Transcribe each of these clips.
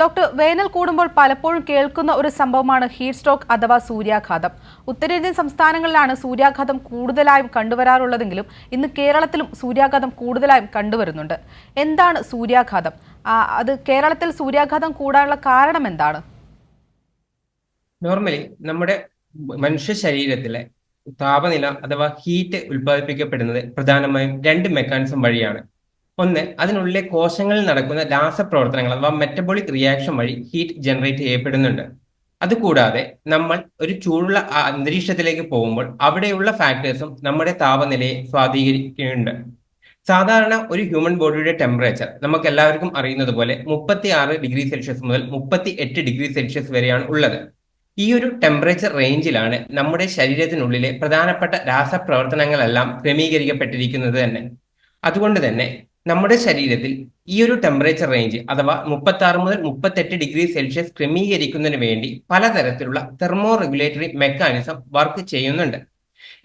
Doctor, വേനൽ കൂടുമ്പോൾ പലപ്പോഴും കേൾക്കുന്ന ഒരു സംഭവമാണ് ഹീറ്റ് സ്ട്രോക്ക് അഥവാ സൂര്യാഘാതം. ഉത്തരേന്ത്യൻ സംസ്ഥാനങ്ങളിലാണ് സൂര്യാഘാതം കൂടുതലായും കണ്ടുവരാറുള്ളതെങ്കിലും ഇന്ന് കേരളത്തിലും സൂര്യാഘാതം കൂടുതലായും കണ്ടുവരുന്നുണ്ട്. എന്താണ് സൂര്യാഘാതം? അത് കേരളത്തിൽ സൂര്യാഘാതം കൂടാനുള്ള കാരണം എന്താണ്? നോർമലി നമ്മുടെ മനുഷ്യ ശരീരത്തിലെ താപനില അഥവാ ഹീറ്റ് ഉൽപ്പാദിപ്പിക്കപ്പെടുന്നത് പ്രധാനമായും രണ്ട് മെക്കാനിസം വഴിയാണ്. ഒന്ന്, അതിനുള്ളിലെ കോശങ്ങളിൽ നടക്കുന്ന രാസപ്രവർത്തനങ്ങൾ അഥവാ മെറ്റബോളിക് റിയാക്ഷൻ വഴി ഹീറ്റ് ജനറേറ്റ് ചെയ്യപ്പെടുന്നുണ്ട്. അതുകൂടാതെ നമ്മൾ ഒരു ചൂടുള്ള അന്തരീക്ഷത്തിലേക്ക് പോകുമ്പോൾ അവിടെയുള്ള ഫാക്ടേഴ്സും നമ്മുടെ താപനിലയെ സ്വാധീനിക്കുന്നുണ്ട്. സാധാരണ ഒരു ഹ്യൂമൻ ബോഡിയുടെ ടെമ്പറേച്ചർ നമുക്ക് എല്ലാവർക്കും അറിയുന്നത് പോലെ 36 ഡിഗ്രി സെൽഷ്യസ് മുതൽ 38 ഡിഗ്രി സെൽഷ്യസ് വരെയാണ് ഉള്ളത്. ഈ ഒരു ടെമ്പറേച്ചർ റേഞ്ചിലാണ് നമ്മുടെ ശരീരത്തിനുള്ളിലെ പ്രധാനപ്പെട്ട രാസപ്രവർത്തനങ്ങളെല്ലാം ക്രമീകരിക്കപ്പെട്ടിരിക്കുന്നത് തന്നെ. അതുകൊണ്ട് തന്നെ നമ്മുടെ ശരീരത്തിൽ ഈ ഒരു ടെമ്പറേച്ചർ റേഞ്ച് അഥവാ 36 മുതൽ 38 ഡിഗ്രി സെൽഷ്യസ് ക്രമീകരിക്കുന്നതിന് വേണ്ടി പലതരത്തിലുള്ള തെർമോ റെഗുലേറ്ററി മെക്കാനിസം വർക്ക് ചെയ്യുന്നുണ്ട്.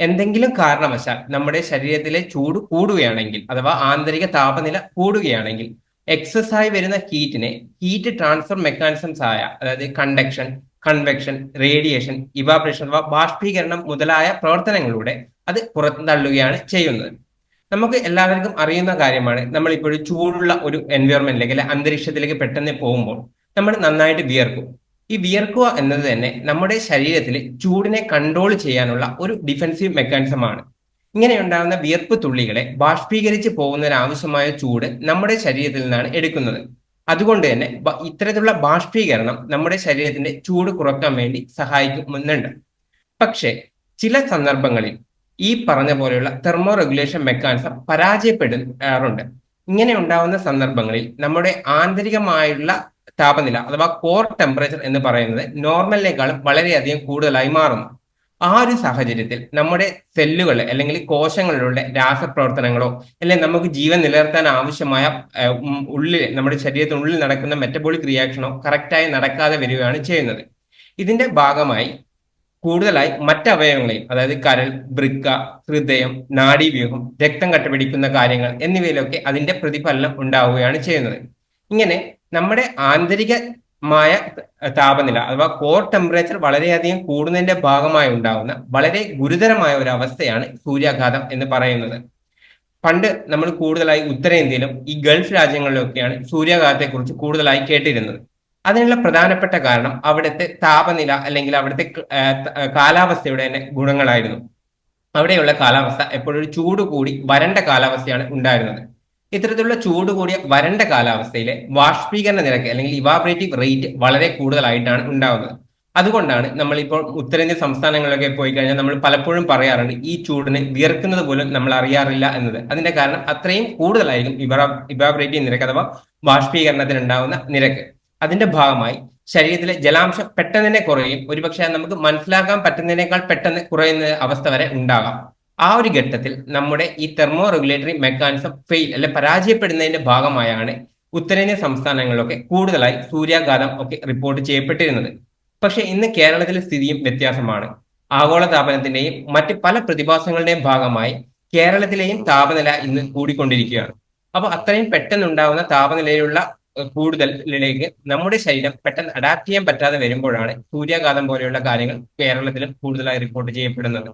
എന്തെങ്കിലും കാരണവശാൽ നമ്മുടെ ശരീരത്തിലെ ചൂട് കൂടുകയാണെങ്കിൽ അഥവാ ആന്തരിക താപനില കൂടുകയാണെങ്കിൽ എക്സസ് ആയി വരുന്ന ഹീറ്റിനെ ഹീറ്റ് ട്രാൻസ്ഫർ മെക്കാനിസംസ് ആയ അതായത് കണ്ടക്ഷൻ, കൺവെക്ഷൻ, റേഡിയേഷൻ, ഇവാപറേഷൻ അഥവാ ബാഷ്പീകരണം മുതലായ പ്രവർത്തനങ്ങളിലൂടെ അത് പുറന്തള്ളുകയാണ് ചെയ്യുന്നത്. നമുക്ക് എല്ലാവർക്കും അറിയുന്ന കാര്യമാണ്, നമ്മളിപ്പോഴും ചൂടുള്ള ഒരു എൻവയോൺമെന്റിലേക്ക് അല്ലെ അന്തരീക്ഷത്തിലേക്ക് പെട്ടെന്ന് പോകുമ്പോൾ നമ്മൾ നന്നായിട്ട് വിയർക്കും. ഈ വിയർക്കുക എന്നത് തന്നെ നമ്മുടെ ശരീരത്തിൽ ചൂടിനെ കൺട്രോൾ ചെയ്യാനുള്ള ഒരു ഡിഫെൻസീവ് മെക്കാനിസമാണ്. ഇങ്ങനെ ഉണ്ടാകുന്ന വിയർപ്പ് തുള്ളികളെ ബാഷ്പീകരിച്ച് പോകുന്നതിനാവശ്യമായ ചൂട് നമ്മുടെ ശരീരത്തിൽ നിന്നാണ് എടുക്കുന്നത്. അതുകൊണ്ട് തന്നെ ഇത്തരത്തിലുള്ള ബാഷ്പീകരണം നമ്മുടെ ശരീരത്തിന്റെ ചൂട് കുറക്കാൻ വേണ്ടി സഹായിക്കുന്നുണ്ട്. പക്ഷേ ചില സന്ദർഭങ്ങളിൽ ഈ പറഞ്ഞ പോലെയുള്ള തെർമോ റെഗുലേഷൻ മെക്കാനിസം പരാജയപ്പെടാറുണ്ട്. ഇങ്ങനെ ഉണ്ടാവുന്ന സന്ദർഭങ്ങളിൽ നമ്മുടെ ആന്തരികമായുള്ള താപനില അഥവാ കോർ ടെമ്പറേച്ചർ എന്ന് പറയുന്നത് നോർമലിനേക്കാളും വളരെയധികം കൂടുതലായി മാറുന്നു. ആ ഒരു സാഹചര്യത്തിൽ നമ്മുടെ സെല്ലുകൾ അല്ലെങ്കിൽ കോശങ്ങളിലുള്ള രാസപ്രവർത്തനങ്ങളോ അല്ലെങ്കിൽ നമുക്ക് ജീവൻ നിലനിർത്താൻ ആവശ്യമായ നമ്മുടെ ശരീരത്തിനുള്ളിൽ നടക്കുന്ന മെറ്റബോളിക് റിയാക്ഷനോ കറക്റ്റായി നടക്കാതെ വരികയാണ് ചെയ്യുന്നത്. ഇതിന്റെ ഭാഗമായി കൂടുതലായി മറ്റവയവങ്ങളെയും അതായത് കരൾ, വൃക്ക, ഹൃദയം, നാഡീവ്യൂഹം, രക്തം കട്ടപിടിക്കുന്ന കാര്യങ്ങൾ എന്നിവയിലൊക്കെ അതിന്റെ പ്രതിഫലനം ഉണ്ടാവുകയാണ് ചെയ്യുന്നത്. ഇങ്ങനെ നമ്മുടെ ആന്തരികമായ താപനില അഥവാ കോർ ടെമ്പറേച്ചർ വളരെയധികം കൂടുന്നതിന്റെ ഭാഗമായി ഉണ്ടാകുന്ന വളരെ ഗുരുതരമായ ഒരു അവസ്ഥയാണ് സൂര്യാഘാതം എന്ന് പറയുന്നത്. പണ്ട് നമ്മൾ കൂടുതലായി ഉത്തരേന്ത്യയിലും ഈ ഗൾഫ് രാജ്യങ്ങളിലൊക്കെയാണ് സൂര്യാഘാതത്തെക്കുറിച്ച് കൂടുതലായി കേട്ടിരുന്നത്. അതിനുള്ള പ്രധാനപ്പെട്ട കാരണം അവിടുത്തെ താപനില അല്ലെങ്കിൽ അവിടുത്തെ കാലാവസ്ഥയുടെ തന്നെ ഗുണങ്ങളായിരുന്നു. അവിടെയുള്ള കാലാവസ്ഥ എപ്പോഴും ഒരു ചൂട് കൂടി വരണ്ട കാലാവസ്ഥയാണ് ഉണ്ടായിരുന്നത്. ഇത്തരത്തിലുള്ള ചൂട് കൂടിയ വരണ്ട കാലാവസ്ഥയിലെ ബാഷ്പീകരണ നിരക്ക് അല്ലെങ്കിൽ ഇവാപറേറ്റീവ് റേറ്റ് വളരെ കൂടുതലായിട്ടാണ് ഉണ്ടാകുന്നത്. അതുകൊണ്ടാണ് നമ്മളിപ്പോൾ ഉത്തരേന്ത്യൻ സംസ്ഥാനങ്ങളിലൊക്കെ പോയി കഴിഞ്ഞാൽ നമ്മൾ പലപ്പോഴും പറയാറുണ്ട് ഈ ചൂടിന് വിയർക്കുന്നത് പോലും നമ്മൾ അറിയാറില്ല എന്നത്. അതിന്റെ കാരണം അത്രയും കൂടുതലായിരിക്കും ഇവാപറേറ്റീവ് നിരക്ക് അഥവാ ബാഷ്പീകരണത്തിന് ഉണ്ടാകുന്ന നിരക്ക്. അതിന്റെ ഭാഗമായി ശരീരത്തിലെ ജലാംശം പെട്ടെന്ന് തന്നെ കുറയും. ഒരുപക്ഷെ നമുക്ക് മനസ്സിലാക്കാൻ പറ്റുന്നതിനേക്കാൾ പെട്ടെന്ന് കുറയുന്ന അവസ്ഥ വരെ ഉണ്ടാകാം. ആ ഒരു ഘട്ടത്തിൽ നമ്മുടെ ഈ തെർമോ റെഗുലേറ്ററി മെക്കാനിസം പരാജയപ്പെടുന്നതിന്റെ ഭാഗമായാണ് ഉത്തരേന്ത്യൻ സംസ്ഥാനങ്ങളിലൊക്കെ കൂടുതലായി സൂര്യാഘാതം ഒക്കെ റിപ്പോർട്ട് ചെയ്യപ്പെട്ടിരുന്നത്. പക്ഷെ ഇന്ന് കേരളത്തിലെ സ്ഥിതിയും വ്യത്യാസമാണ്. ആഗോള താപനത്തിന്റെയും മറ്റ് പല പ്രതിഭാസങ്ങളുടെയും ഭാഗമായി കേരളത്തിലെയും താപനില ഇന്ന് കൂടിക്കൊണ്ടിരിക്കുകയാണ്. അപ്പൊ അത്രയും പെട്ടെന്നുണ്ടാകുന്ന താപനിലയിലുള്ള കൂടുതലിലേക്ക് നമ്മുടെ ശരീരം പെട്ടെന്ന് അഡാപ്റ്റ് ചെയ്യാൻ പറ്റാതെ വരുമ്പോഴാണ് സൂര്യാഘാതം പോലെയുള്ള കാര്യങ്ങൾ കേരളത്തിലും കൂടുതലായി റിപ്പോർട്ട് ചെയ്യപ്പെടുന്നത്.